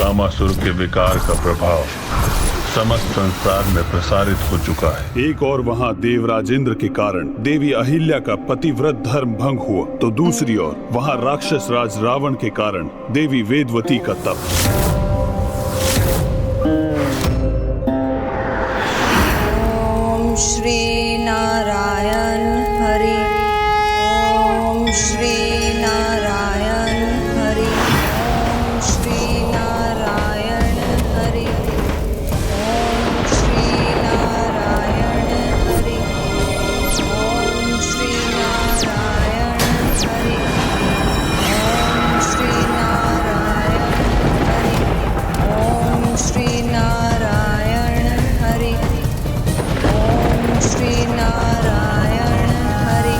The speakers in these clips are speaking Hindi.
कामासुर के विकार का प्रभाव समस्त संसार में प्रसारित हो चुका है। एक और वहाँ देवराज इंद्र के कारण देवी अहिल्या का पतिव्रत धर्म भंग हुआ, तो दूसरी ओर वहाँ राक्षस राज रावण के कारण देवी वेदवती का तप। ओम श्री नारायण हरि। ओम श्री नारायण हरि। ओम श्री नारायण हरि। ओम श्री नारायण हरि। ओम श्री नारायण हरि। ओम श्री नारायण हरि। ओम श्री नारायण हरि। ओम श्री नारायण हरि।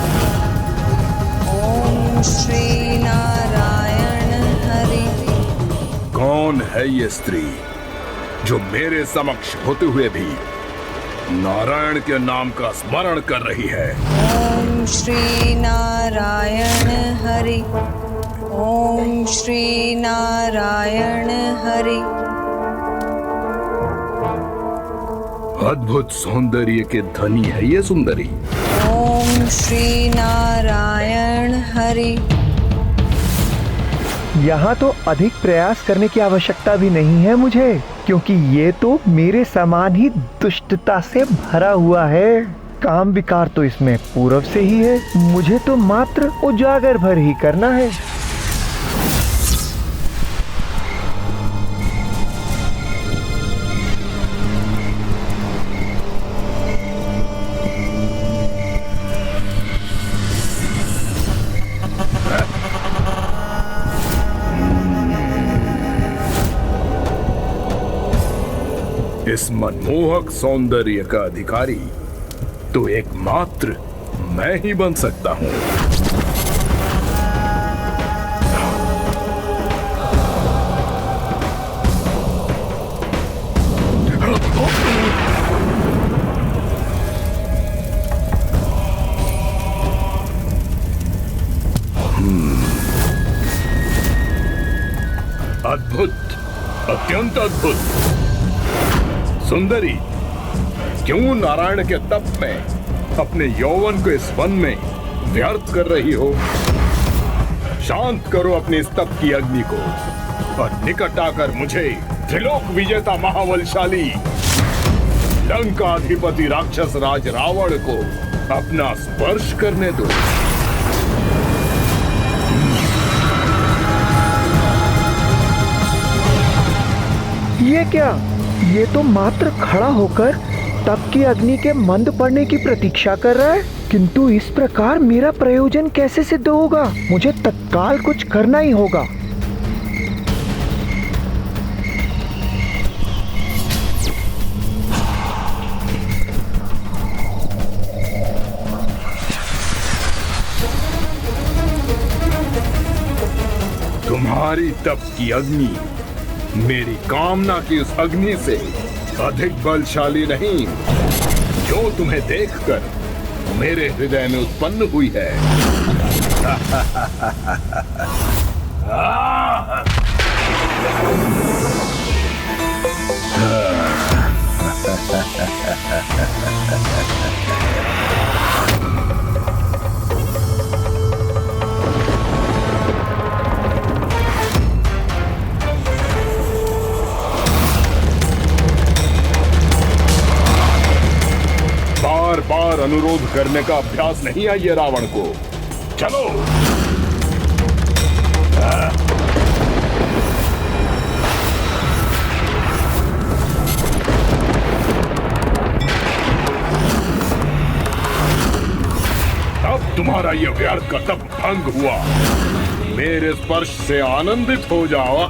ओम श्री नारायण हरि। कौन है ये स्त्री जो मेरे समक्ष होते हुए भी नारायण के नाम का स्मरण कर रही है? ओम श्री नारायण हरि। ओम श्री नारायण हरि। अद्भुत सौंदर्य के धनी है ये सुंदरी। ओम श्री नारायण हरि। यहाँ तो अधिक प्रयास करने की आवश्यकता भी नहीं है मुझे, क्योंकि ये तो मेरे समान ही दुष्टता से भरा हुआ है। काम विकार तो इसमें पूर्व से ही है, मुझे तो मात्र उजागर भर ही करना है। इस मनमोहक सौंदर्य का अधिकारी तो एकमात्र मैं ही बन सकता हूं। अद्भुत, अत्यंत अद्भुत। सुंदरी, क्यों नारायण के तप में अपने यौवन को इस वन में व्यर्थ कर रही हो? शांत करो अपने इस तप की अग्नि को और निकट आकर मुझे त्रिलोक विजेता महाबलशाली लंकाधिपति राक्षस राज रावण को अपना स्पर्श करने दो। ये क्या? ये तो मात्र खड़ा होकर तप की अग्नि के मंद पड़ने की प्रतीक्षा कर रहा है, किंतु इस प्रकार मेरा प्रयोजन कैसे सिद्ध होगा? मुझे तत्काल कुछ करना ही होगा। तुम्हारी तप की अग्नि मेरी कामना की उस अग्नि से अधिक बलशाली नहीं, जो तुम्हें देखकर मेरे हृदय में उत्पन्न हुई है। बार बार अनुरोध करने का अभ्यास नहीं है ये रावण को। चलो। अब तुम्हारा ये व्यर्थ का तप भंग हुआ। मेरे स्पर्श से आनंदित हो जाओ।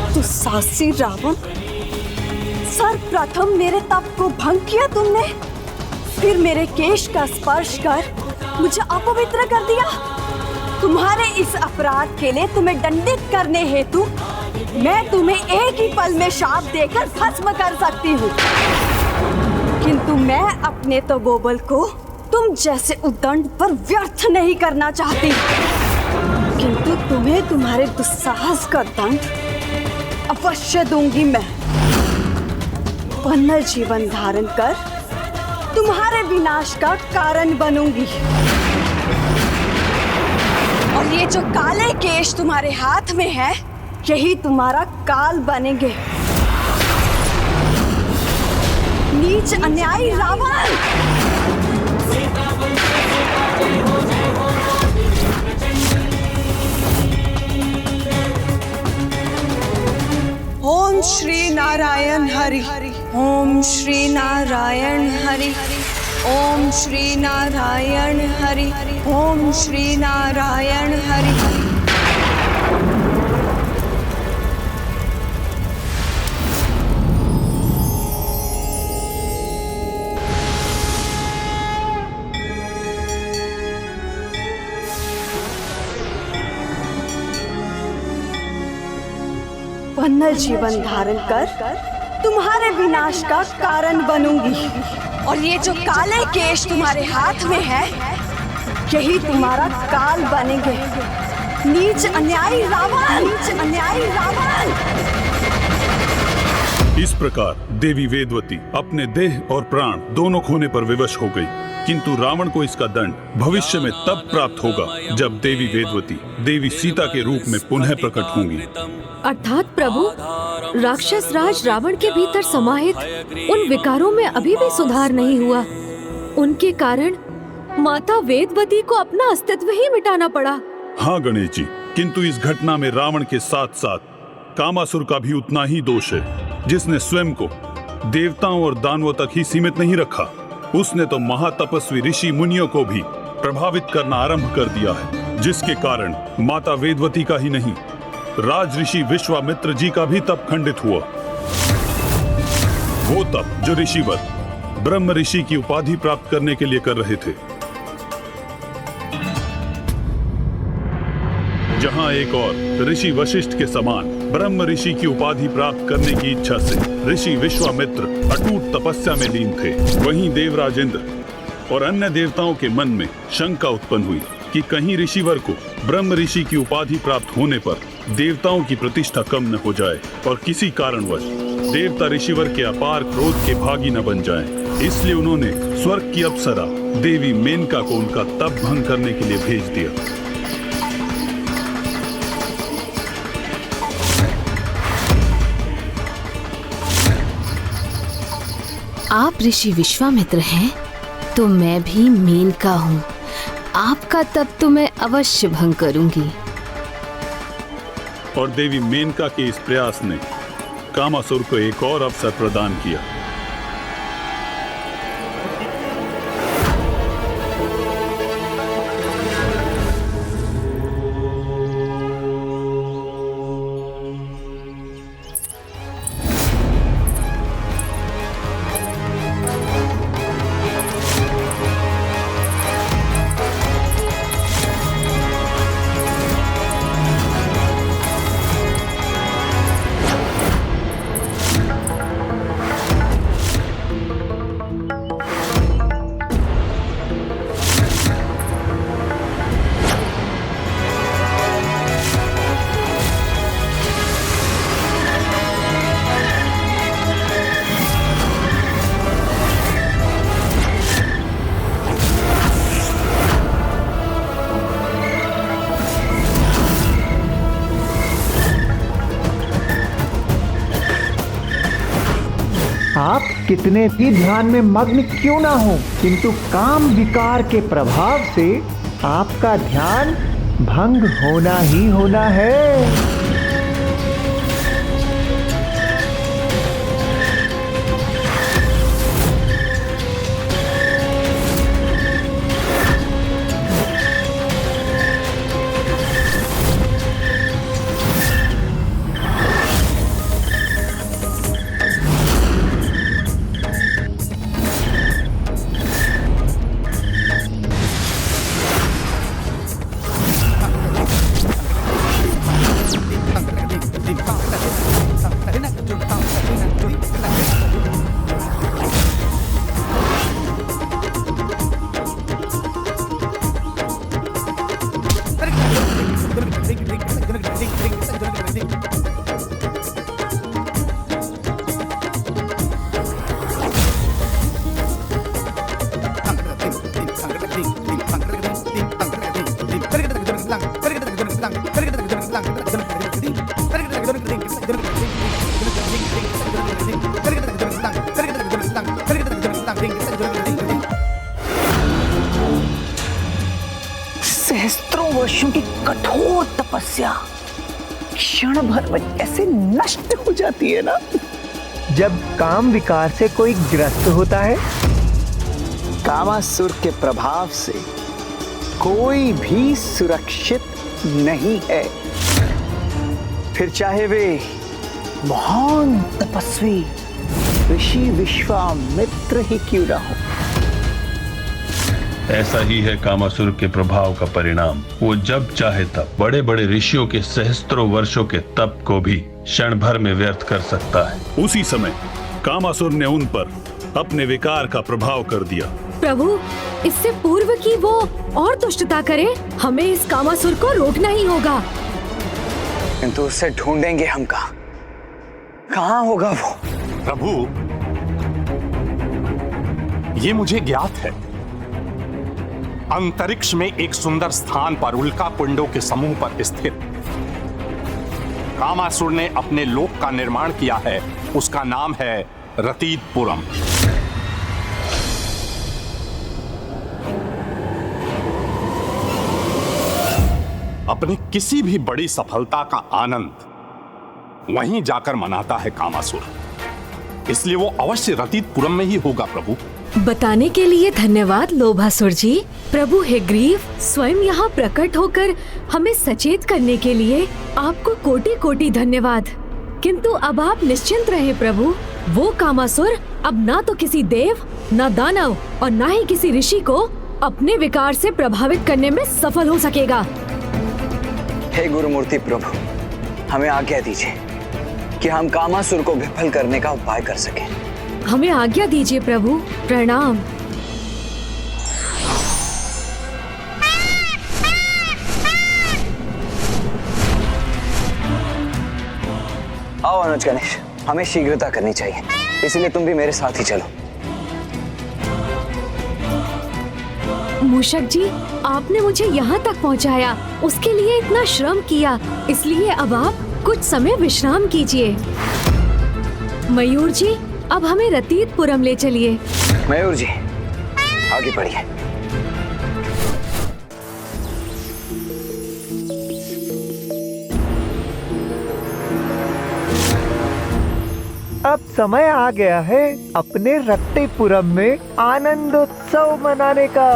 तो साहसी रावण, सर्वप्रथम मेरे तप को भंग किया तुमने, फिर मेरे केश का स्पर्श कर मुझे अपवित्र कर दिया। तुम्हारे इस अपराध के लिए तुम्हें दंडित करने हेतु मैं तुम्हें एक ही पल में शाप देकर भस्म कर सकती हूँ, किंतु मैं अपने तपोबल को तुम जैसे उद्दंड पर व्यर्थ नहीं करना चाहती, किंतु तुम्हें तुम्हारे दुस्साहस का दंड अवश्य दूंगी। मैं पुनर्जीवन धारण कर तुम्हारे विनाश का कारण बनूंगी। और ये जो काले केश तुम्हारे हाथ में है, यही तुम्हारा काल बनेंगे। नीच अन्यायी रावण! ओम श्री नारायण हरि। ओम श्री नारायण हरि। ओम श्री नारायण हरि। ओम श्री नारायण हरि। पुनर्जीवन धारण कर तुम्हारे विनाश का कारण बनूंगी। और ये जो काले केश तुम्हारे हाथ में है, यही तुम्हारा काल बनेंगे। नीच अन्यायी रावण! नीच अन्यायी रावण! इस प्रकार देवी वेदवती अपने देह और प्राण दोनों खोने पर विवश हो गई, किंतु रावण को इसका दंड भविष्य में तब प्राप्त होगा जब देवी वेदवती देवी सीता के रूप में पुनः प्रकट होंगी। अर्थात प्रभु, राक्षस राज रावण के भीतर समाहित उन विकारों में अभी भी सुधार नहीं हुआ। उनके कारण माता वेदवती को अपना अस्तित्व ही मिटाना पड़ा। हाँ गणेश जी, किंतु इस घटना में रावण के साथ साथ कामासुर का भी उतना ही दोष है, जिसने स्वयं को देवताओं और दानवों तक ही सीमित नहीं रखा। उसने तो महातपस्वी ऋषि मुनियों को भी प्रभावित करना आरंभ कर दिया है, जिसके कारण माता वेदवती का ही नहीं, राज ऋषि विश्वामित्र जी का भी तप खंडित हुआ। वो तप जो ऋषिवर ब्रह्म ऋषि की उपाधि प्राप्त करने के लिए कर रहे थे। जहां एक और ऋषि वशिष्ठ के समान ब्रह्म ऋषि की उपाधि प्राप्त करने की इच्छा से ऋषि विश्वामित्र अटूट तपस्या में लीन थे, वहीं देवराज इंद्र और अन्य देवताओं के मन में शंका उत्पन्न हुई कि कहीं ऋषिवर को ब्रह्म ऋषि की उपाधि प्राप्त होने पर देवताओं की प्रतिष्ठा कम न हो जाए और किसी कारणवश देवता ऋषिवर के अपार क्रोध के भागी न बन जाएं। इसलिए उन्होंने स्वर्ग की अप्सरा देवी मेनका को उनका तप भंग करने के लिए भेज दिया। आप ऋषि विश्वामित्र हैं तो मैं भी मेनका हूँ। आपका तप तो मैं अवश्य भंग करूंगी। और देवी मेनका के इस प्रयास ने कामासुर को एक और अवसर प्रदान किया। आप कितने भी ध्यान में मग्न क्यों ना हो, किंतु काम विकार के प्रभाव से आपका ध्यान भंग होना ही होना है। सहस्त्रों वर्षों की कठोर तपस्या क्षण भर में कैसे नष्ट हो जाती है ना। जब काम विकार से कोई ग्रस्त होता है, कामासुर के प्रभाव से कोई भी सुरक्षित नहीं है, फिर चाहे वे महान तपस्वी ऋषि विश्वामित्र ही क्यों ना हो। ऐसा ही है कामासुर के प्रभाव का परिणाम। वो जब चाहे तब बड़े बड़े ऋषियों के सहस्त्रों वर्षों के तप को भी क्षण भर में व्यर्थ कर सकता है। उसी समय कामासुर ने उन पर अपने विकार का प्रभाव कर दिया। प्रभु, इससे पूर्व की वो और दुष्टता करे, हमें इस कामासुर को रोकना ही होगा। किंतु उसे ढूंढेंगे हम कहाँ होगा वो? प्रभु, ये मुझे ज्ञात है। अंतरिक्ष में एक सुंदर स्थान पर उल्का पिंडों के समूह पर स्थित कामासुर ने अपने लोक का निर्माण किया है। उसका नाम है रतीतपुरम। अपने किसी भी बड़ी सफलता का आनंद वहीं जाकर मनाता है कामासुर, इसलिए वो अवश्य रतीतपुरम में ही होगा। प्रभु, बताने के लिए धन्यवाद लोभासुर जी। प्रभु हेग्रीव स्वयं यहाँ प्रकट होकर हमें सचेत करने के लिए आपको कोटि कोटि धन्यवाद। किंतु अब आप निश्चिंत रहे प्रभु, वो कामासुर अब ना तो किसी देव, ना दानव और ना ही किसी ऋषि को अपने विकार से प्रभावित करने में सफल हो सकेगा। हे गुरुमूर्ति प्रभु, हमें आज्ञा दीजिए कि हम कामासुर को विफल करने का उपाय कर सकें। हमें आज्ञा दीजिए प्रभु। प्रणाम। आओ अनुज गणेश, हमें शीघ्रता करनी चाहिए, इसलिए तुम भी मेरे साथ ही चलो। मूषक जी, आपने मुझे यहाँ तक पहुँचाया, उसके लिए इतना श्रम किया, इसलिए अब आप कुछ समय विश्राम कीजिए। मयूर जी, अब हमें रतीतपुरम ले चलिए। मयूर जी, आगे बढ़िए। अब समय आ गया है अपने रतीतपुरम में आनंदोत्सव मनाने का।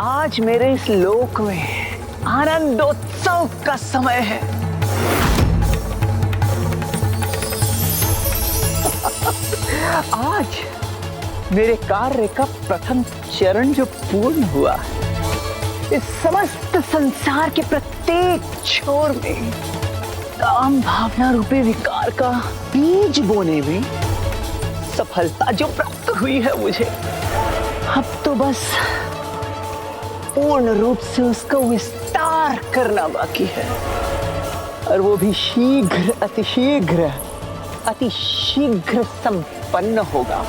आज मेरे इस लोक में आनंदोत्सव का समय है। आज मेरे कार्य का प्रथम चरण जो पूर्ण हुआ, इस समस्त संसार के प्रत्येक छोर में काम भावना रूपी विकार का बीज बोने में सफलता जो प्राप्त हुई है मुझे, अब तो बस पूर्ण रूप से उसका विस्तार करना बाकी है, और वो भी शीघ्र अतिशीघ्र संपन्न होगा।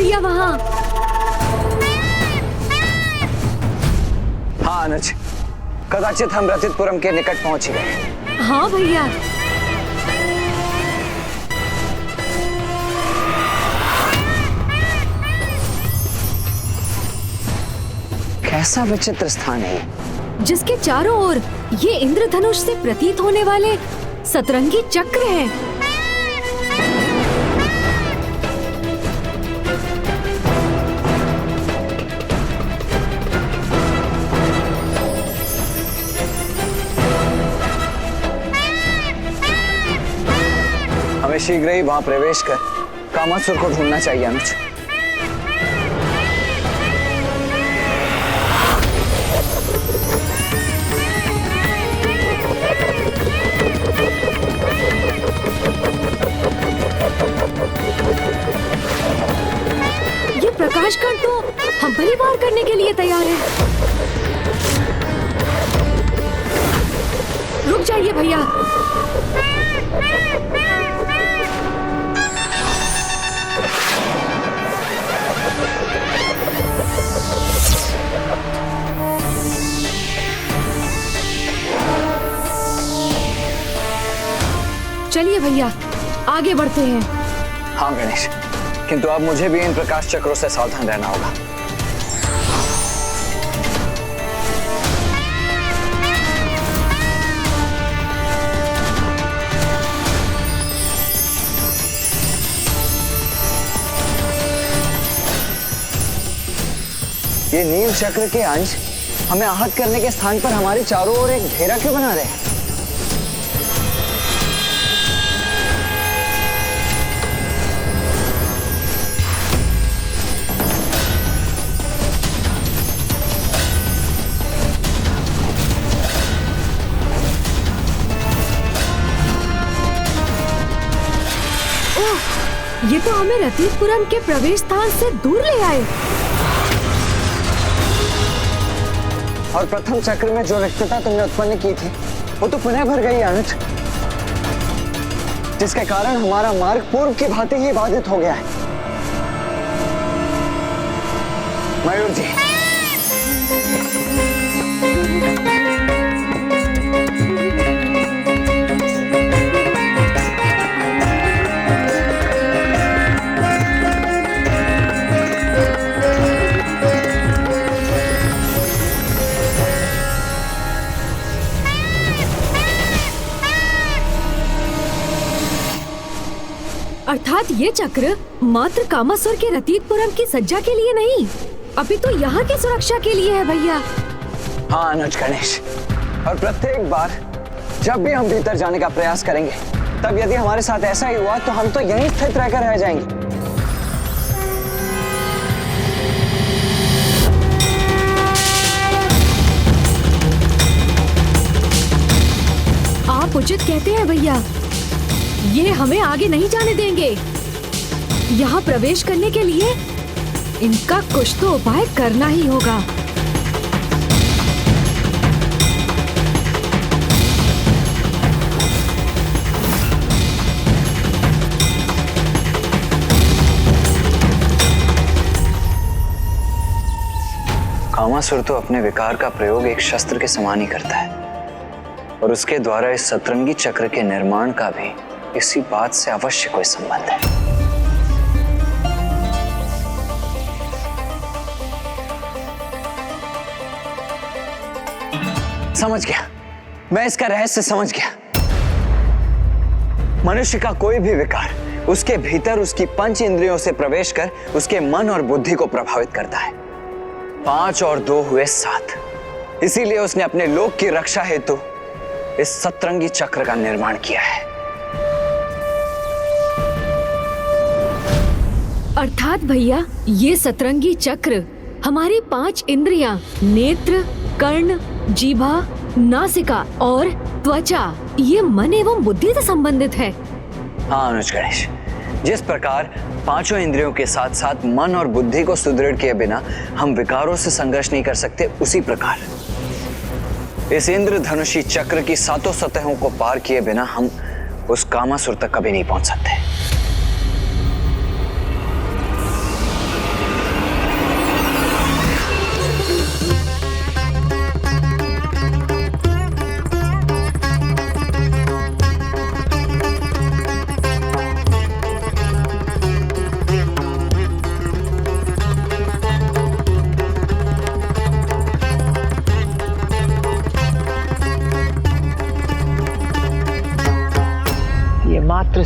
भैया वहाँ? हाँ अनुज, कदाचित हम रथितपुरम के निकट पहुंच गए। हाँ भैया। कैसा विचित्र स्थान है ये, जिसके चारों ओर ये इंद्रधनुष से प्रतीत होने वाले सतरंगी चक्र हैं। हमें शीघ्र ही वहां प्रवेश कर कामासुर को ढूंढना चाहिए अनुज। ये प्रकाश कण तो हम पर ही वार करने के लिए तैयार है। रुक जाइए भैया। चलिए भैया, आगे बढ़ते हैं। हाँ गणेश, किंतु अब मुझे भी इन प्रकाश चक्रों से सावधान रहना होगा। ये नील चक्र के अंश हमें आहत करने के स्थान पर हमारे चारों ओर एक घेरा क्यों बना रहे हैं? ये तो हमें रतीतपुरम के प्रवेश स्थान से दूर ले आए। और प्रथम चक्र में जो रिक्तता तुमने उत्पन्न की थी वो तो पुनः भर गई अनुज, जिसके कारण हमारा मार्ग पूर्व की भांति ही बाधित हो गया है। मयूर जी, अर्थात ये चक्र मात्र कामासुर के रतीतपुरम की सज्जा के लिए नहीं, अभी तो यहाँ की सुरक्षा के लिए है भैया। हाँ अनुज गणेश, और प्रत्येक बार जब भी हम भीतर जाने का प्रयास करेंगे, तब यदि हमारे साथ ऐसा ही हुआ तो हम तो यहीं स्थित रहकर रह जाएंगे। आप उचित कहते हैं भैया, ये हमें आगे नहीं जाने देंगे। यहाँ प्रवेश करने के लिए इनका कुछ तो उपाय करना ही होगा। कामासुर तो अपने विकार का प्रयोग एक शस्त्र के समान ही करता है, और उसके द्वारा इस सतरंगी चक्र के निर्माण का भी इसी बात से अवश्य कोई संबंध है। समझ गया, मैं इसका रहस्य समझ गया। मनुष्य का कोई भी विकार उसके भीतर उसकी पंच इंद्रियों से प्रवेश कर उसके मन और बुद्धि को प्रभावित करता है। 5 और 2 हुए 7। इसीलिए उसने अपने लोक की रक्षा हेतु इस सतरंगी चक्र का निर्माण किया है। अर्थात भैया, ये सतरंगी चक्र हमारी 5 इंद्रियां नेत्र, कर्ण, जीभा, नासिका और त्वचा, ये मन एवं बुद्धि से संबंधित है। हाँ अनुज गणेश, जिस प्रकार 5 इंद्रियों के साथ साथ मन और बुद्धि को सुदृढ़ किए बिना हम विकारों से संघर्ष नहीं कर सकते, उसी प्रकार इस इंद्रधनुषी चक्र की 7 सतहों को पार किए बिना हम उस कामासुर तक कभी नहीं पहुंच सकते।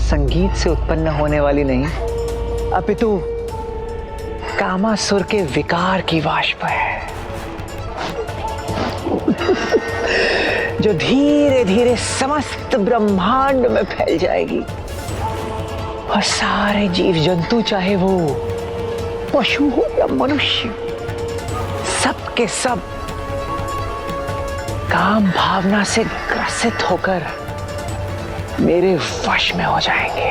संगीत से उत्पन्न होने वाली नहीं, अपितु कामासुर के विकार की वाष्प है जो धीरे धीरे समस्त ब्रह्मांड में फैल जाएगी और सारे जीव जंतु, चाहे वो पशु हो या मनुष्य, सब के सब काम भावना से ग्रसित होकर मेरे वश में हो जाएंगे।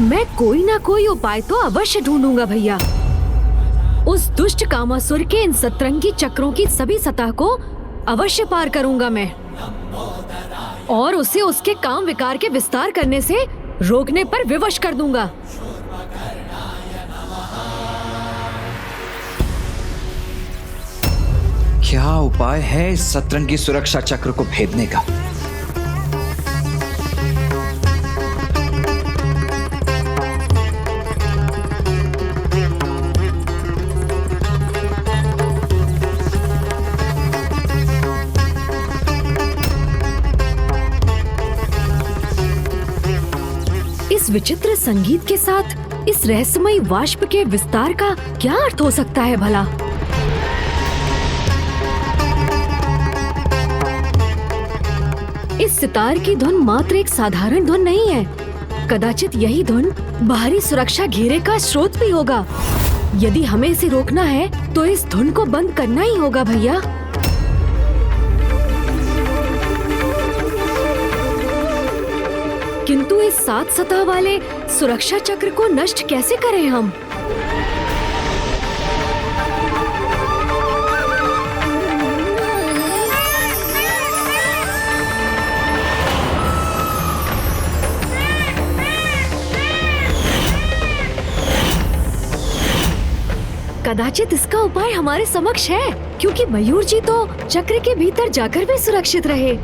मैं कोई ना कोई उपाय तो अवश्य ढूंढूंगा भैया। उस दुष्ट कामासुर के इन सतरंगी चक्रों की सभी सतह को अवश्य पार करूंगा मैं, और उसे उसके काम विकार के विस्तार करने से रोकने पर विवश कर दूंगा। क्या उपाय है इस सतरंगी सुरक्षा चक्र को भेदने का? इस विचित्र संगीत के साथ इस रहस्यमयी वाष्प के विस्तार का क्या अर्थ हो सकता है भला? इस सितार की धुन मात्र एक साधारण धुन नहीं है। कदाचित यही धुन बाहरी सुरक्षा घेरे का स्रोत भी होगा। यदि हमें इसे रोकना है तो इस धुन को बंद करना ही होगा भैया। किंतु इस 7 सतह वाले सुरक्षा चक्र को नष्ट कैसे करें हम? कदाचित इसका उपाय हमारे समक्ष है, क्योंकि मयूर जी तो चक्र के भीतर जाकर भी सुरक्षित रहे।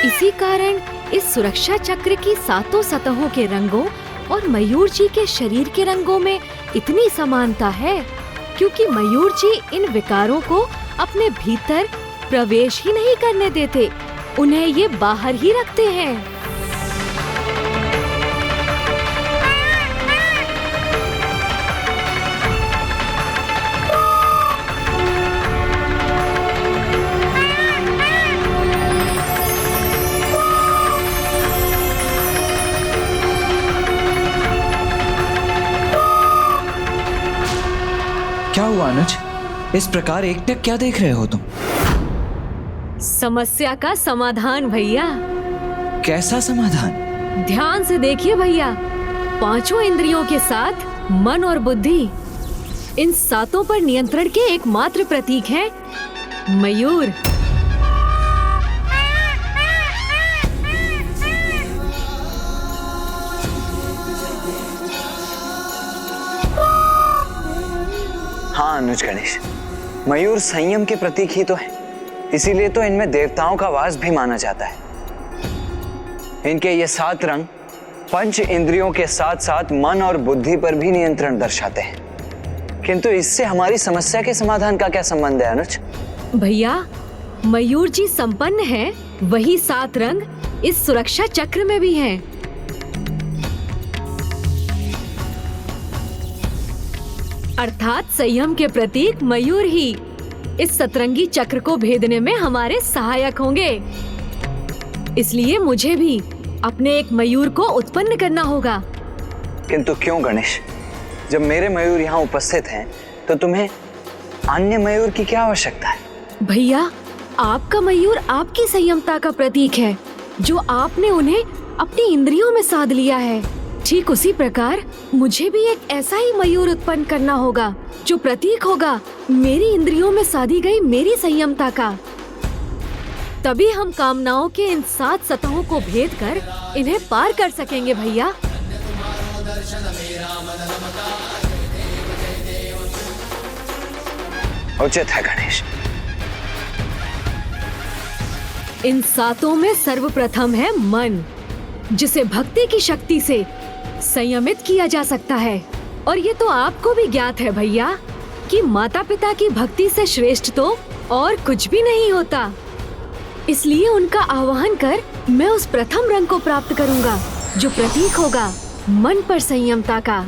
इसी कारण इस सुरक्षा चक्र की 7 सतहों के रंगों और मयूर जी के शरीर के रंगों में इतनी समानता है, क्योंकि मयूर जी इन विकारों को अपने भीतर प्रवेश ही नहीं करने देते, उन्हें ये बाहर ही रखते हैं। क्या हुआ अनुज? इस प्रकार एकटक क्या देख रहे हो तुम? समस्या का समाधान भैया। कैसा समाधान? ध्यान से देखिए भैया। 5 इंद्रियों के साथ मन और बुद्धि, इन 7 पर नियंत्रण के एकमात्र प्रतीक है मयूर। हाँ अनुज गणेश, मयूर संयम के प्रतीक ही तो है, इसीलिए तो इनमें देवताओं का वास भी माना जाता है। इनके ये 7 रंग 5 इंद्रियों के साथ साथ मन और बुद्धि पर भी नियंत्रण दर्शाते हैं। किंतु इससे हमारी समस्या के समाधान का क्या संबंध है अनुज? भैया, मयूर जी संपन्न है, वही 7 रंग इस सुरक्षा चक्र में भी हैं। अर्थात संयम के प्रतीक मयूर ही इस सतरंगी चक्र को भेदने में हमारे सहायक होंगे। इसलिए मुझे भी अपने एक मयूर को उत्पन्न करना होगा। किंतु क्यों गणेश? जब मेरे मयूर यहाँ उपस्थित हैं, तो तुम्हें अन्य मयूर की क्या आवश्यकता है? भैया, आपका मयूर आपकी संयमता का प्रतीक है, जो आपने उन्हें अपनी इंद्रियों में साध लिया है। ठीक उसी प्रकार मुझे भी एक ऐसा ही मयूर उत्पन्न करना होगा, जो प्रतीक होगा मेरी इंद्रियों में साधी गई मेरी संयमता का। तभी हम कामनाओं के इन 7 सतहों को भेद कर इन्हें पार कर सकेंगे भैया। उचित है गणेश। इन सातों में सर्वप्रथम है मन, जिसे भक्ति की शक्ति से संयमित किया जा सकता है। और ये तो आपको भी ज्ञात है भैया कि माता पिता की भक्ति से श्रेष्ठ तो और कुछ भी नहीं होता। इसलिए उनका आवाहन कर मैं उस प्रथम रंग को प्राप्त करूंगा जो प्रतीक होगा मन पर संयमता का।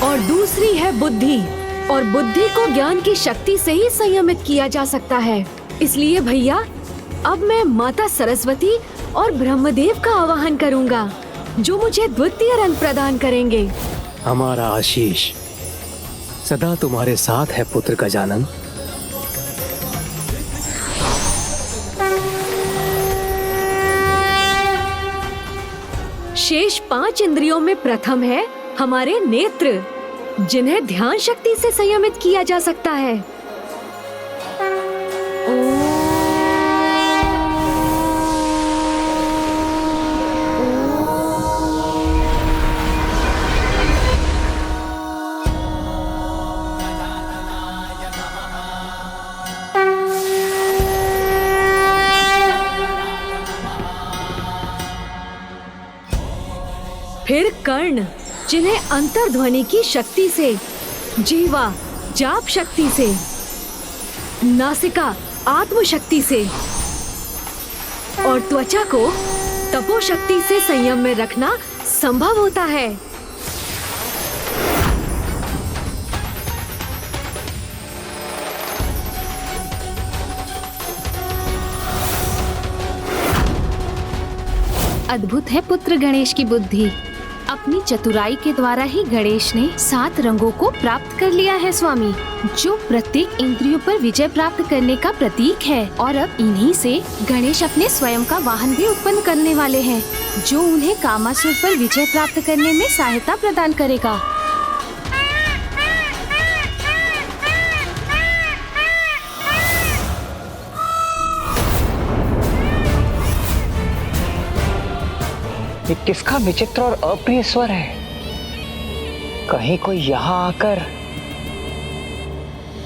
और दूसरी है बुद्धि, और बुद्धि को ज्ञान की शक्ति से ही संयमित किया जा सकता है। इसलिए भैया अब मैं माता सरस्वती और ब्रह्मदेव का आवाहन करूंगा जो मुझे द्वितीय रंग प्रदान करेंगे। हमारा आशीष सदा तुम्हारे साथ है पुत्र गजानन। शेष 5 इंद्रियों में प्रथम है हमारे नेत्र, जिन्हें ध्यान शक्ति से संयमित किया जा सकता है। फिर कर्ण, जिन्हें अंतर्ध्वनि की शक्ति से, जीवा जाप शक्ति से, नासिका आत्म शक्ति से और त्वचा को तपो शक्ति से संयम में रखना संभव होता है। अद्भुत है पुत्र गणेश की बुद्धि। अपनी चतुराई के द्वारा ही गणेश ने 7 रंगों को प्राप्त कर लिया है स्वामी, जो प्रत्येक इंद्रियों पर विजय प्राप्त करने का प्रतीक है। और अब इन्हीं से गणेश अपने स्वयं का वाहन भी उत्पन्न करने वाले हैं, जो उन्हें कामासुर पर विजय प्राप्त करने में सहायता प्रदान करेगा। ये किसका विचित्र और अप्रिय स्वर है? कहीं कोई यहाँ आकर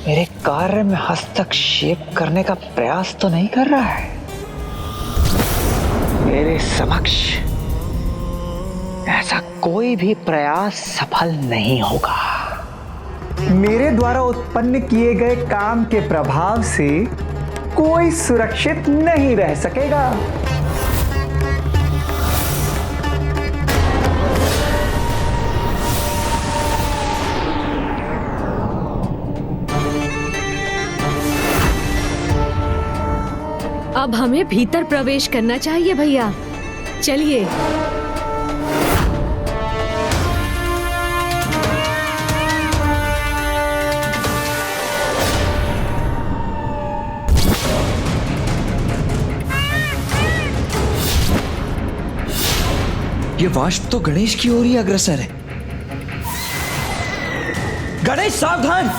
मेरे कार्य में हस्तक्षेप करने का प्रयास तो नहीं कर रहा है? मेरे समक्ष ऐसा कोई भी प्रयास सफल नहीं होगा। मेरे द्वारा उत्पन्न किए गए काम के प्रभाव से कोई सुरक्षित नहीं रह सकेगा। अब हमें भीतर प्रवेश करना चाहिए भैया, चलिए। ये वाष्प तो गणेश की ओर ही अग्रसर है। गणेश सावधान!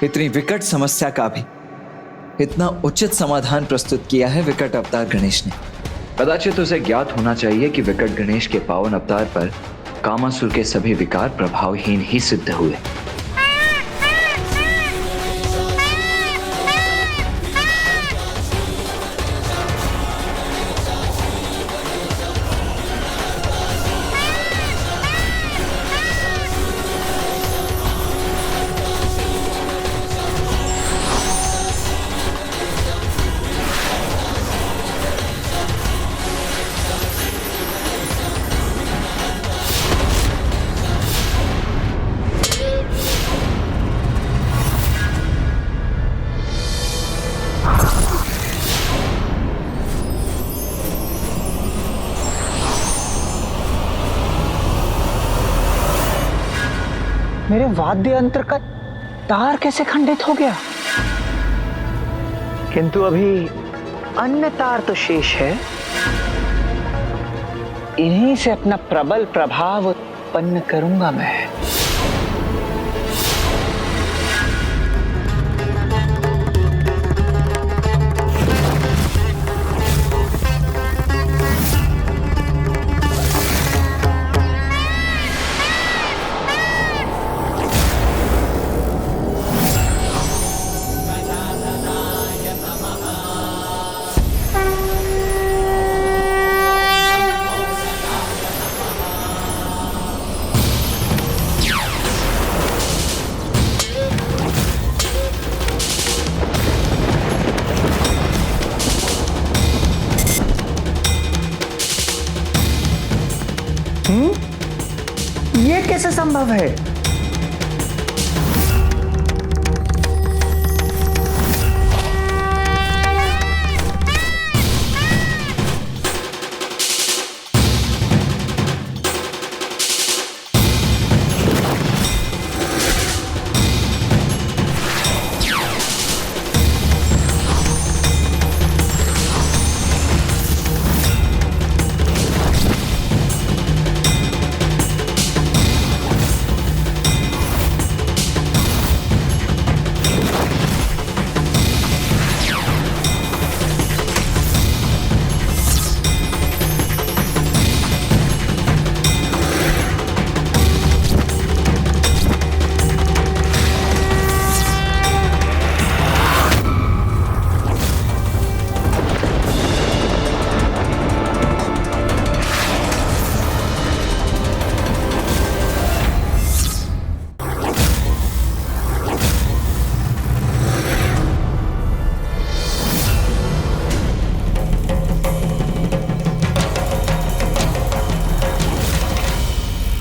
इतनी विकट समस्या का भी इतना उचित समाधान प्रस्तुत किया है विकट अवतार गणेश ने। कदाचित उसे ज्ञात होना चाहिए कि विकट गणेश के पावन अवतार पर कामासुर के सभी विकार प्रभावहीन ही सिद्ध हुए। मेरे वाद्य यंत्र का तार कैसे खंडित हो गया? किंतु अभी अन्य तार तो शेष है। इन्हीं से अपना प्रबल प्रभाव उत्पन्न करूंगा मैं। ये कैसे संभव है?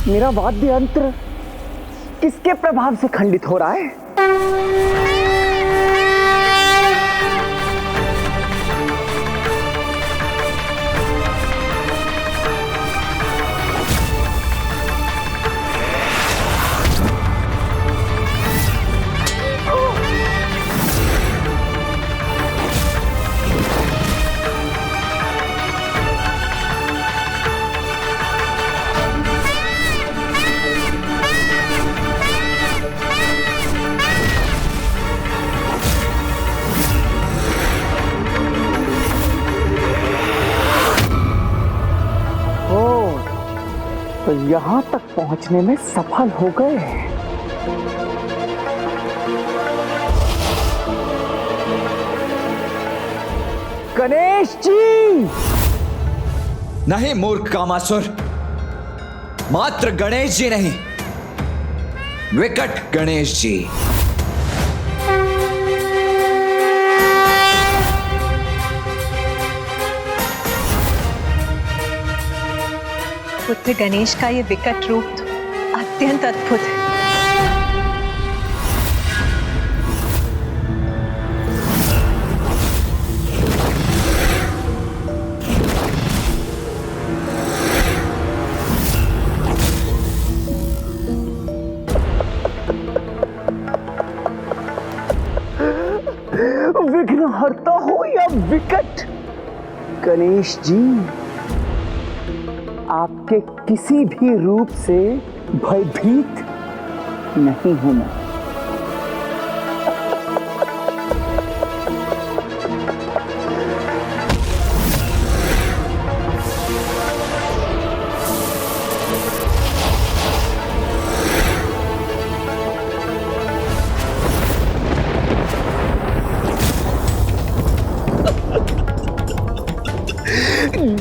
मेरा वाद्य यंत्र किसके प्रभाव से खंडित हो रहा है? तो यहां तक पहुंचने में सफल हो गए। गणेश जी! नहीं मूर्ख कामासुर, मात्र गणेश जी नहीं, विकट गणेश जी। पुत्र गणेश का ये विकट रूप तो अत्यंत अद्भुत है। विघ्नहर्ता हो या विकट गणेश जी, आपके किसी भी रूप से भयभीत नहीं हूं मैं।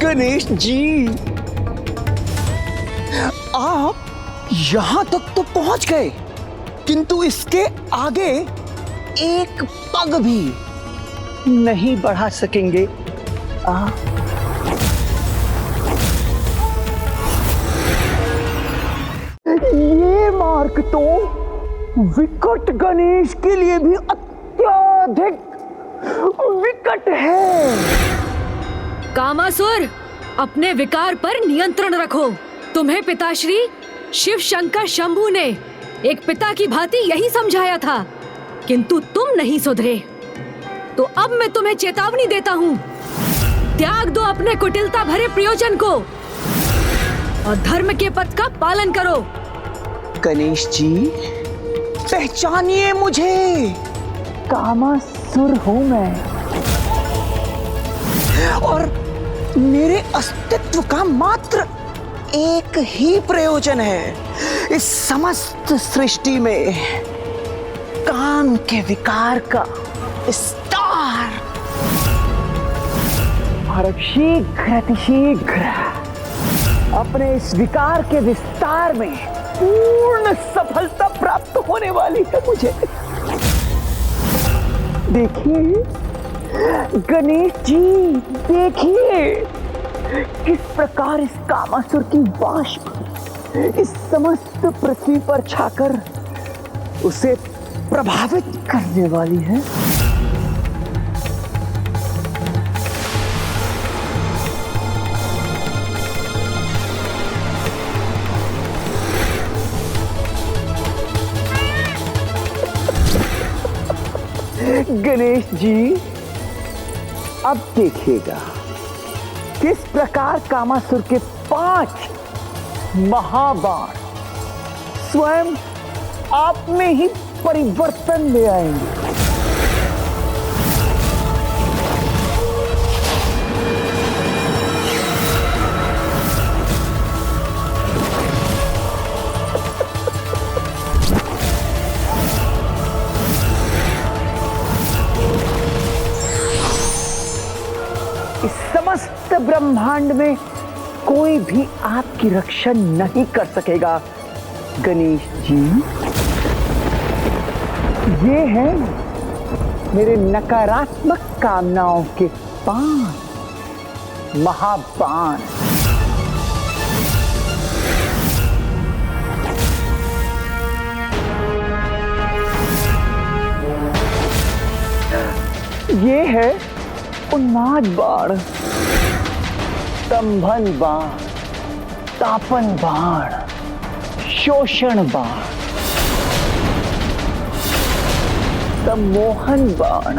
गणेश जी, आप यहां तक तो पहुंच गए, किंतु इसके आगे एक पग भी नहीं बढ़ा सकेंगे। ये मार्ग तो विकट गणेश के लिए भी अत्यधिक विकट है। कामासुर, अपने विकार पर नियंत्रण रखो। तुम्हें पिताश्री शिव शंकर शंभू ने एक पिता की भांति यही समझाया था, किंतु तुम नहीं सुधरे। तो अब मैं तुम्हें चेतावनी देता हूँ, त्याग दो अपने कुटिलता भरे प्रयोजन को और धर्म के पथ का पालन करो। गणेश जी, पहचानिए मुझे, कामासुर हूं मैं, और मेरे अस्तित्व का मात्र एक ही प्रयोजन है इस समस्त सृष्टि में, काम के विकार का विस्तार। और अब शीघ्र अपने इस विकार के विस्तार में पूर्ण सफलता प्राप्त होने वाली है मुझे। देखिए गणेश जी, देखिए किस प्रकार इस कामासुर की वाष्प इस समस्त पृथ्वी पर छाकर उसे प्रभावित करने वाली है। गणेश जी, अब देखिएगा किस प्रकार कामासुर के 5 महाबाण स्वयं आप में ही परिवर्तन ले आएंगे। इस समस्त ब्रह्मांड में कोई भी आपकी रक्षा नहीं कर सकेगा गणेश जी। ये है मेरे नकारात्मक कामनाओं के 5 महाबाण। ये है उन्माद बाण, स्तंभन बाण, तापन बाण, शोषण बाण, सम्मोहन बाण।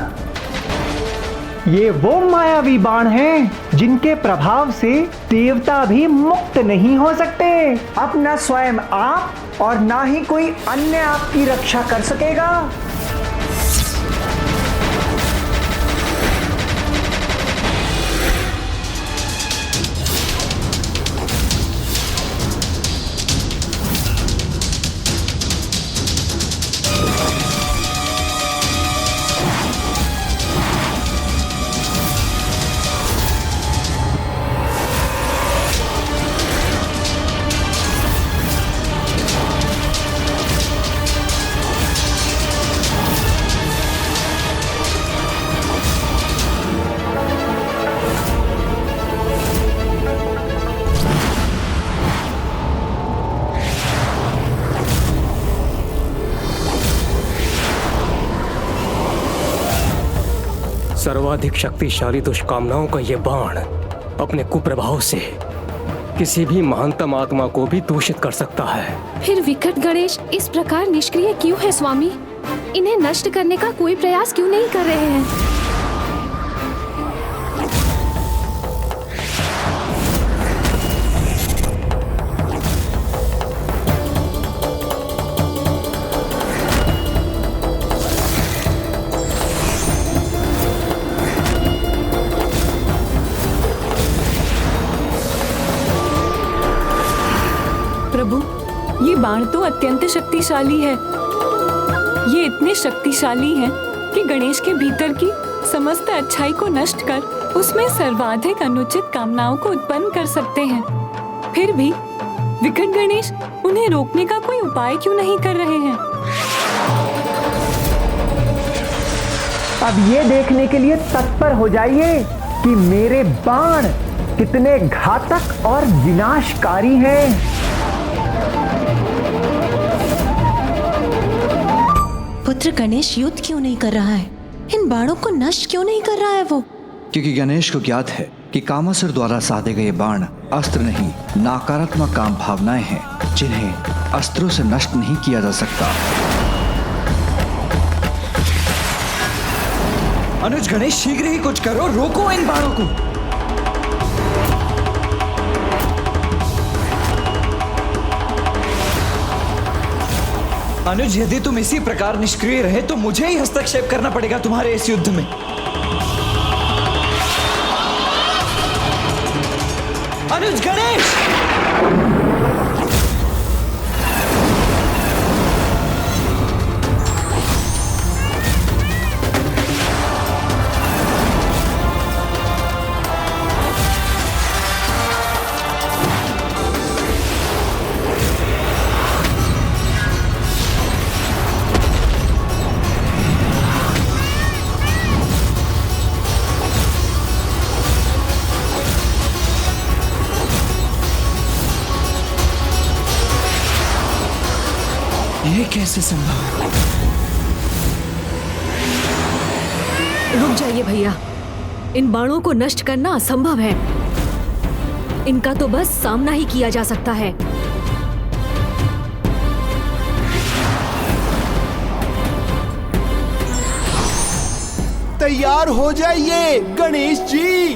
ये वो मायावी बाण हैं जिनके प्रभाव से देवता भी मुक्त नहीं हो सकते। अब न स्वयं आप और ना ही कोई अन्य आपकी रक्षा कर सकेगा। सर्वाधिक शक्तिशाली दुष्कामनाओं का ये बाण अपने कुप्रभाव से किसी भी महानतम आत्मा को भी दूषित कर सकता है। फिर विकट गणेश इस प्रकार निष्क्रिय क्यों है स्वामी? इन्हें नष्ट करने का कोई प्रयास क्यों नहीं कर रहे हैं? प्रभु, ये बाण तो अत्यंत शक्तिशाली है। ये इतने शक्तिशाली हैं कि गणेश के भीतर की समस्त अच्छाई को नष्ट कर उसमें सर्वाधिक अनुचित कामनाओं को उत्पन्न कर सकते हैं। फिर भी विकट गणेश उन्हें रोकने का कोई उपाय क्यों नहीं कर रहे हैं? अब ये देखने के लिए तत्पर हो जाइए कि मेरे बाण कितने घातक और विनाशकारी हैं। पुत्र गणेश युद्ध क्यों नहीं कर रहा है? इन बाणों को नष्ट क्यों नहीं कर रहा है वो? क्योंकि गणेश को ज्ञात है कि कामासुर द्वारा साधे गए बाण अस्त्र नहीं, नकारात्मक काम भावनाएं हैं जिन्हें अस्त्रों से नष्ट नहीं किया जा सकता। अनुज गणेश, शीघ्र ही कुछ करो, रोको इन बाणों को। अनुज, यदि तुम इसी प्रकार निष्क्रिय रहे तो मुझे ही हस्तक्षेप करना पड़ेगा तुम्हारे इस युद्ध में। अनुज गणेश! ये कैसे संभव है? रुक जाइए भैया, इन बाणों को नष्ट करना असंभव है। इनका तो बस सामना ही किया जा सकता है। तैयार हो जाइए गणेश जी।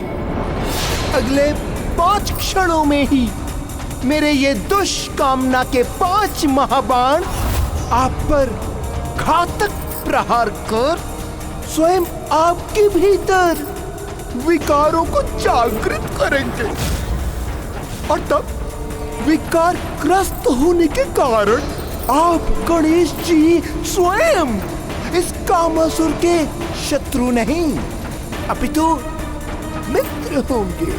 अगले 5 क्षणों में ही मेरे ये दुष्कामना के 5 महाबाण आप पर घातक प्रहार कर स्वयं आपके भीतर विकारों को जागृत करेंगे, और तब विकार ग्रस्त होने के कारण आप गणेश जी स्वयं इस कामासुर के शत्रु नहीं अपितु मित्र होंगे।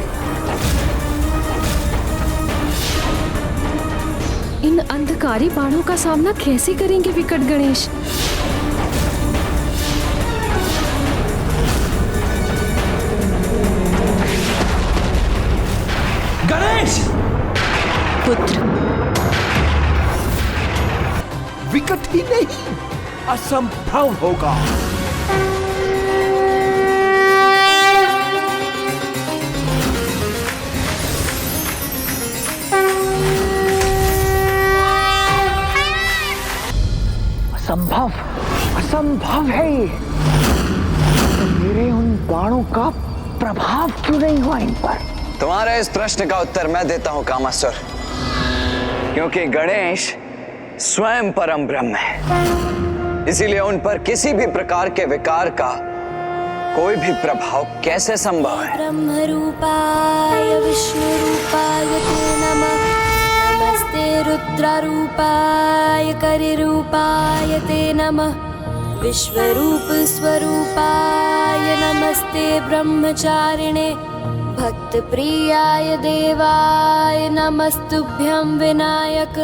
इन अंधकारी बाणों का सामना कैसे करेंगे विकट गणेश? गणेश! पुत्र, विकट ही नहीं, असंभव होगा। असंभव, असंभव है ये। तो मेरे उन बाणों का प्रभाव क्यों नहीं हुआ इन पर? तुम्हारे इस प्रश्न का उत्तर मैं देता हूं कामासुर, क्योंकि गणेश स्वयं परम ब्रह्म है, इसीलिए उन पर किसी भी प्रकार के विकार का कोई भी प्रभाव कैसे संभव है? ब्रह्म रूपाय विष्णु रूपाय ते नमः, नमस्ते रुद्र रूपाय करि रूपाय ते नमः, विश्वरूप स्वरूपाय नमस्ते ब्रह्मचारिणे, भक्त प्रियाय देवाय नमस्तुभ्यं विनायक।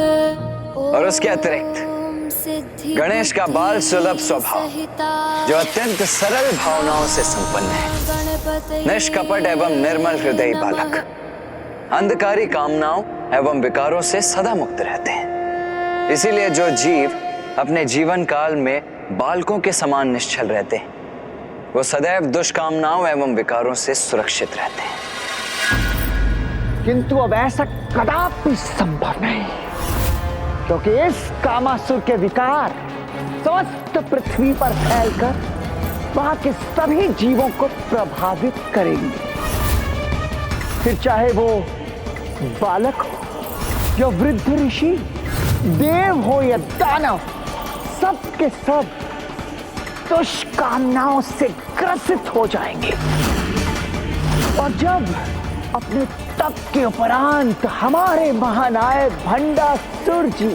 और उसके अतिरिक्त गणेश का बाल सुलभ स्वभाव, जो अत्यंत सरल भावनाओं से संपन्न है, निष्कपट एवं निर्मल हृदय बालक, अंधकारी कामनाओं एवं विकारों से सदा मुक्त रहते हैं। इसीलिए जो जीव अपने जीवन काल में बालकों के समान निश्चल रहते हैं, वो सदैव दुष्कामनाओं एवं विकारों से सुरक्षित रहते हैं। किंतु अब ऐसा कदापि संभव नहीं, क्योंकि इस कामासुर के विकार समस्त पृथ्वी पर फैलकर वहां के सभी जीवों को प्रभावित करेंगे। फिर चाहे वो बालक हो या वृद्ध ऋषि, देव हो या दानव, सब के सब दुष्कामनाओं से ग्रसित हो जाएंगे। और जब अपने तप के उपरांत हमारे महानायक भंडासुर जी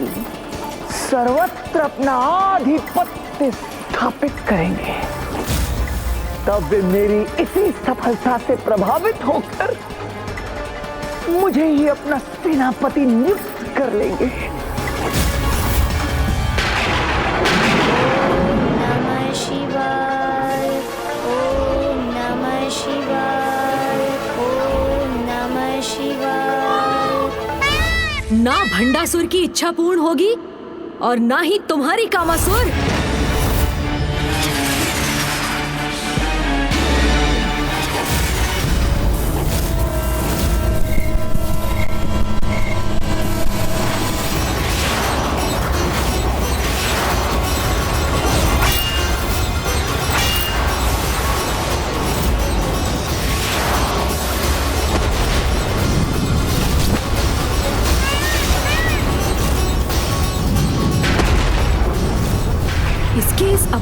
सर्वत्र अपना आधिपत्य स्थापित करेंगे, तब वे मेरी इसी सफलता से प्रभावित होकर मुझे ही अपना सेनापति नियुक्त कर लेंगे। नमः शिवाय, ओम नमः शिवाय, ओम नमः शिवाय। ना भंडासुर की इच्छा पूर्ण होगी और ना ही तुम्हारी कामासुर।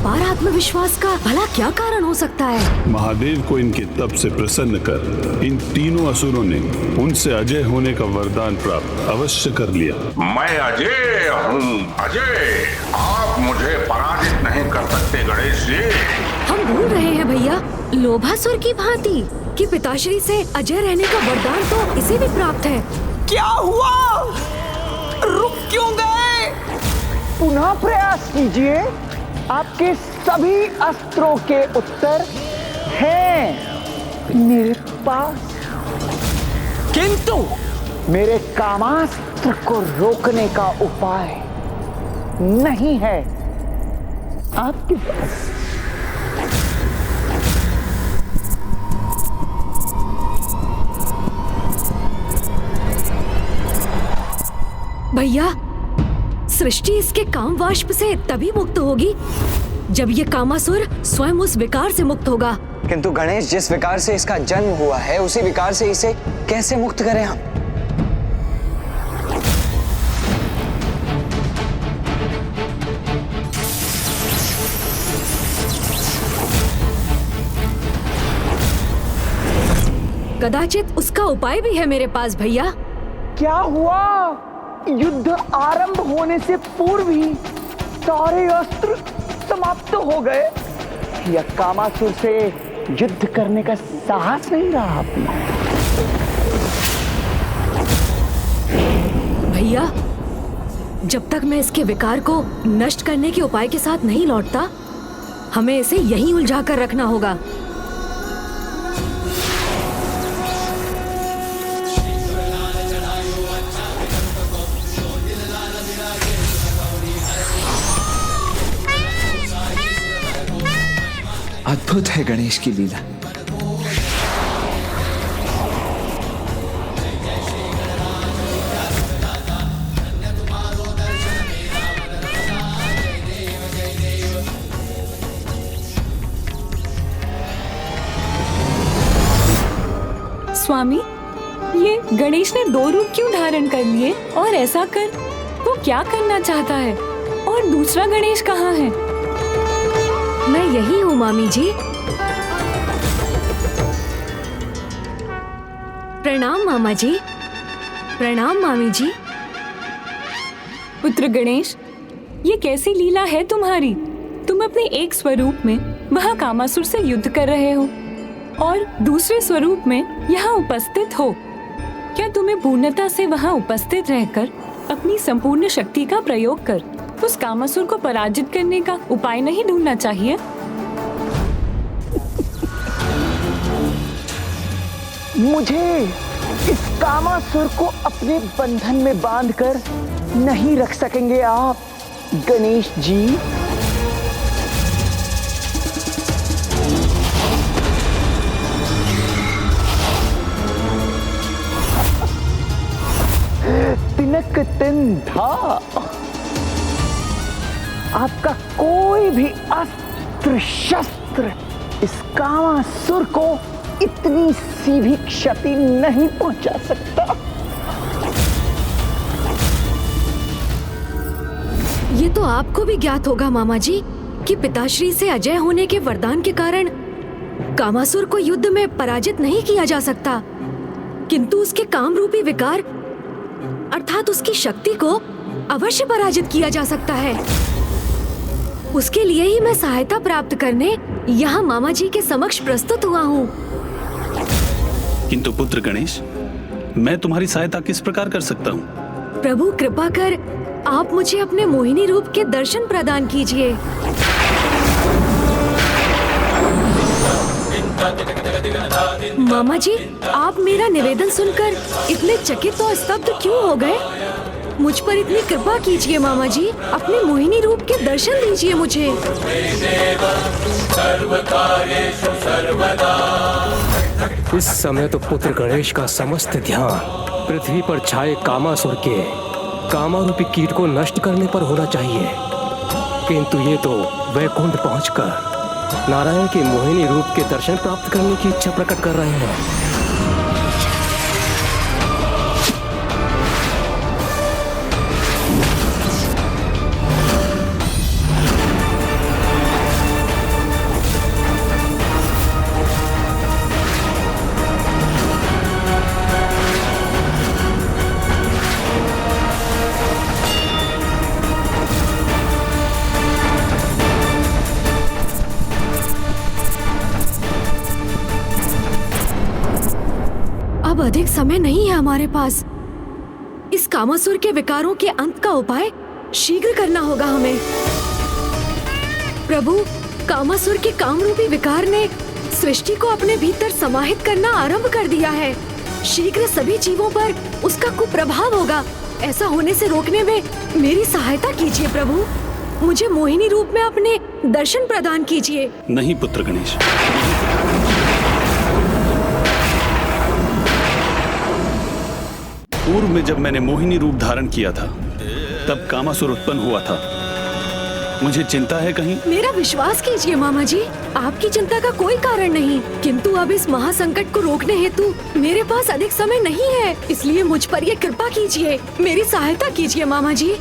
अपार आत्मविश्वास का भला क्या कारण हो सकता है? महादेव को इनके तप से प्रसन्न कर इन तीनों असुरों ने उनसे अजय होने का वरदान प्राप्त अवश्य कर लिया। मैं अजय हूँ, अजय। आप मुझे पराजित नहीं कर सकते गणेश जी। हम भूल रहे हैं भैया, लोभासुर की भांति कि पिताश्री से अजय रहने का वरदान तो इसे भी प्राप्त है। क्या हुआ? रुक क्यों गए? पुनः प्रयास कीजिए, आपके सभी अस्त्रों के उत्तर हैं मेरे पास। किंतु मेरे कामास्त्र को रोकने का उपाय नहीं है आपके पास। भैया, सृष्टि इसके काम वाष्प से तभी मुक्त होगी जब ये कामासुर स्वयं उस विकार से मुक्त होगा। किंतु गणेश, जिस विकार से इसका जन्म हुआ है उसी विकार से इसे कैसे मुक्त करें हम? कदाचित उसका उपाय भी है मेरे पास भैया। क्या हुआ? युद्ध आरंभ होने से पूर्व ही सारे अस्त्र समाप्त हो गए। या कामासुर से युद्ध करने का साहस नहीं रहा अपना? भैया, जब तक मैं इसके विकार को नष्ट करने के उपाय के साथ नहीं लौटता, हमें इसे यहीं उलझा कर रखना होगा। अद्भुत है गणेश की लीला। स्वामी, ये गणेश ने 2 रूप क्यों धारण कर लिए? और ऐसा कर वो क्या करना चाहता है? और दूसरा गणेश कहाँ है? मैं यही हूँ मामी जी। प्रणाम मामा जी। प्रणाम मामी जी। पुत्र गणेश, ये कैसी लीला है तुम्हारी? तुम अपने एक स्वरूप में वहाँ कामासुर से युद्ध कर रहे हो और दूसरे स्वरूप में यहाँ उपस्थित हो। क्या तुम्हें पूर्णता से वहाँ उपस्थित रहकर अपनी संपूर्ण शक्ति का प्रयोग कर उस कामासुर को पराजित करने का उपाय नहीं ढूंढना चाहिए? मुझे इस कामासुर को अपने बंधन में बांधकर नहीं रख सकेंगे आप गणेश जी। तिनक तिन धा। आपका कोई भी अस्त्र शस्त्र इस कामासुर को इतनी सी भी क्षति नहीं पहुंचा सकता। ये तो आपको भी ज्ञात होगा मामा जी कि पिताश्री से अजय होने के वरदान के कारण कामासुर को युद्ध में पराजित नहीं किया जा सकता, किंतु उसके काम रूपी विकार अर्थात उसकी शक्ति को अवश्य पराजित किया जा सकता है। उसके लिए ही मैं सहायता प्राप्त करने यहाँ मामा जी के समक्ष प्रस्तुत हुआ हूँ। किंतु पुत्र गणेश, मैं तुम्हारी सहायता किस प्रकार कर सकता हूँ? प्रभु कृपा कर आप मुझे अपने मोहिनी रूप के दर्शन प्रदान कीजिए। मामा जी, आप मेरा निवेदन सुनकर इतने चकित और स्तब्ध क्यों हो गए? मुझ पर इतनी कृपा कीजिए मामा जी, अपने मोहिनी रूप के दर्शन दीजिए मुझे। इस समय तो पुत्र गणेश का समस्त ध्यान पृथ्वी पर छाए कामासुर के कामारूपी कीट को नष्ट करने पर होना चाहिए, किंतु ये तो वैकुंठ पहुंचकर नारायण के मोहिनी रूप के दर्शन प्राप्त करने की इच्छा प्रकट कर रहे हैं। अब अधिक समय नहीं है हमारे पास। इस कामासुर के विकारों के अंत का उपाय शीघ्र करना होगा हमें। प्रभु, कामासुर के कामरूपी विकार ने सृष्टि को अपने भीतर समाहित करना आरंभ कर दिया है। शीघ्र सभी जीवों पर उसका कुप्रभाव होगा। ऐसा होने से रोकने में मेरी सहायता कीजिए प्रभु। मुझे मोहिनी रूप में अपने दर्शन प्रदान कीजिए। नहीं पुत्र गणेश, पूर्व में जब मैंने मोहिनी रूप धारण किया था तब कामासुर उत्पन्न हुआ था। मुझे चिंता है कहीं? मेरा विश्वास कीजिए मामा जी, आपकी चिंता का कोई कारण नहीं, किंतु अब इस महासंकट को रोकने हेतु मेरे पास अधिक समय नहीं है। इसलिए मुझ पर ये कृपा कीजिए, मेरी सहायता कीजिए मामा जी।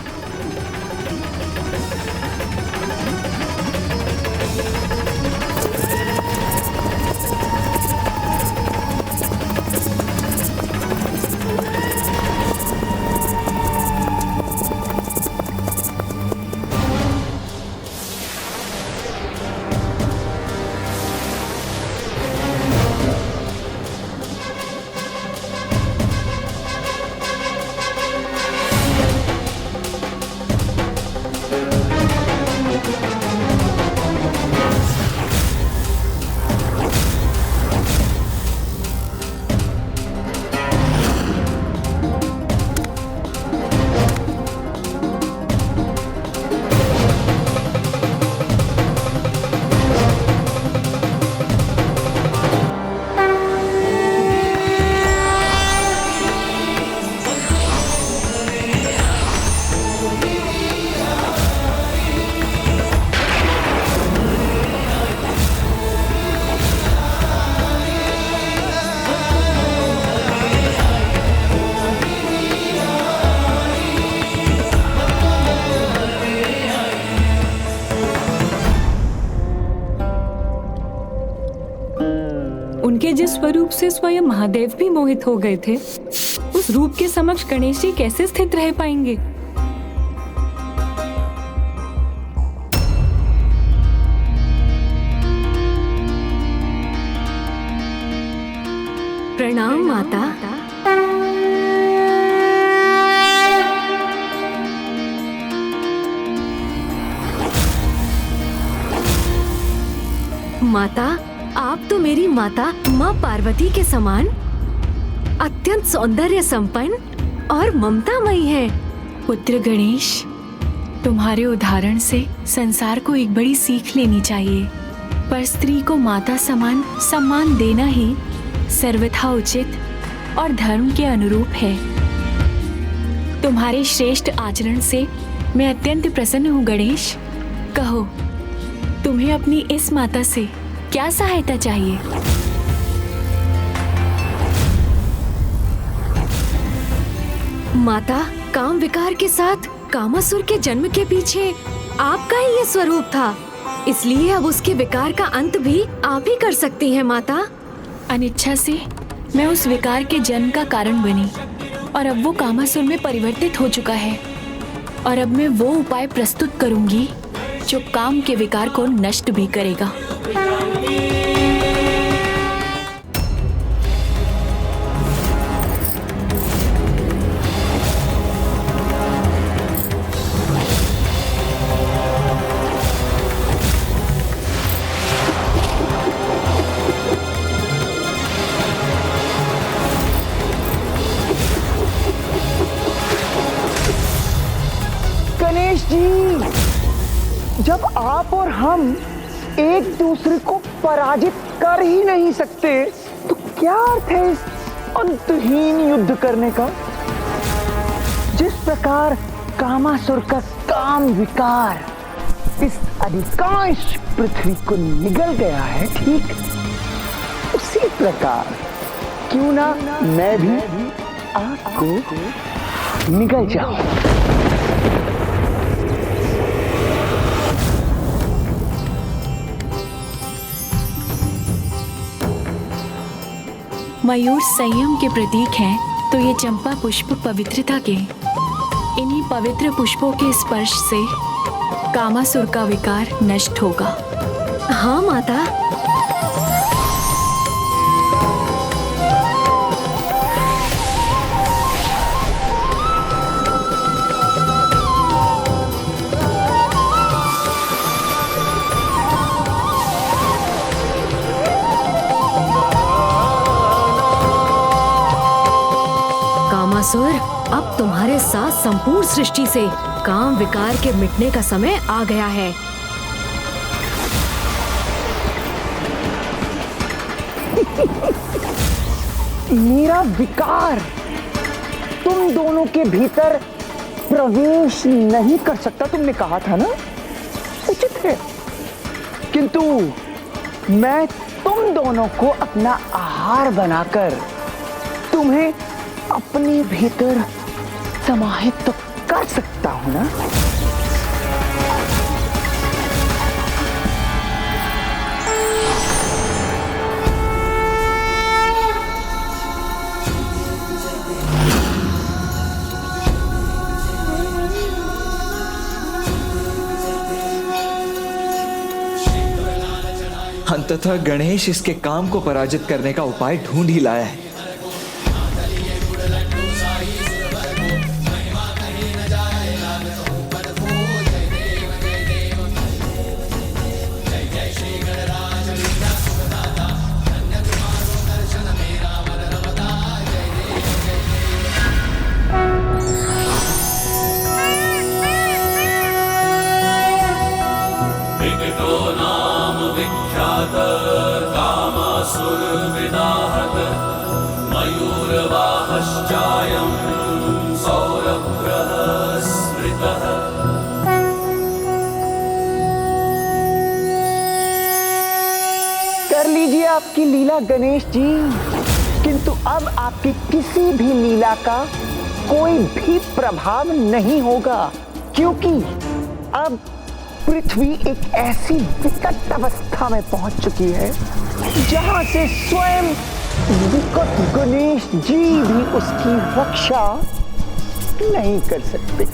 उनके जिस स्वरूप से स्वयं महादेव भी मोहित हो गए थे, उस रूप के समक्ष गणेश जी कैसे स्थित रह पाएंगे? प्रणाम माता। माता, आप तो मेरी माता माँ पार्वती के समान अत्यंत सौंदर्य संपन्न और ममतामयी हैं। पुत्र गणेश, तुम्हारे उदाहरण से संसार को एक बड़ी सीख लेनी चाहिए। पर स्त्री को माता समान सम्मान देना ही सर्वथा उचित और धर्म के अनुरूप है। तुम्हारे श्रेष्ठ आचरण से मैं अत्यंत प्रसन्न हूँ गणेश। कहो, तुम्हें अपनी इस माता से क्या सहायता चाहिए? माता, काम विकार के साथ कामासुर के जन्म के पीछे आपका ही ये स्वरूप था, इसलिए अब उसके विकार का अंत भी आप ही कर सकती हैं माता। अनिच्छा से मैं उस विकार के जन्म का कारण बनी और अब वो कामासुर में परिवर्तित हो चुका है। और अब मैं वो उपाय प्रस्तुत करूंगी जो काम के विकार को नष्ट भी करेगा। गणेश जी, जब आप और हम एक दूसरे को पराजित कर ही नहीं सकते तो क्या अर्थ है इस अंतहीन युद्ध करने का? जिस प्रकार कामासुर का काम विकार इस अधिकांश पृथ्वी को निगल गया है, ठीक उसी प्रकार क्यों ना मैं भी आपको निगल जाऊं। मयूर संयम के प्रतीक हैं, तो ये चंपा पुष्प पवित्रता के। इन्हीं पवित्र पुष्पों के स्पर्श से कामासुर का विकार नष्ट होगा। हाँ माता। कामासुर, अब तुम्हारे साथ संपूर्ण सृष्टि से काम विकार के मिटने का समय आ गया है। मेरा विकार तुम दोनों के भीतर प्रवेश नहीं कर सकता, तुमने कहा था ना, उचित है। किंतु मैं तुम दोनों को अपना आहार बनाकर तुम्हें अपने भीतर समाहित तो कर सकता हूं ना। अंततः गणेश इसके काम को पराजित करने का उपाय ढूंढ ही लाया है। कर लीजिए आपकी लीला गणेश जी, किंतु अब आपकी किसी भी लीला का कोई भी प्रभाव नहीं होगा, क्योंकि अब पृथ्वी एक ऐसी विकट अवस्था में पहुंच चुकी है जहां से स्वयं विकट गणेश जी भी उसकी रक्षा नहीं कर सकते।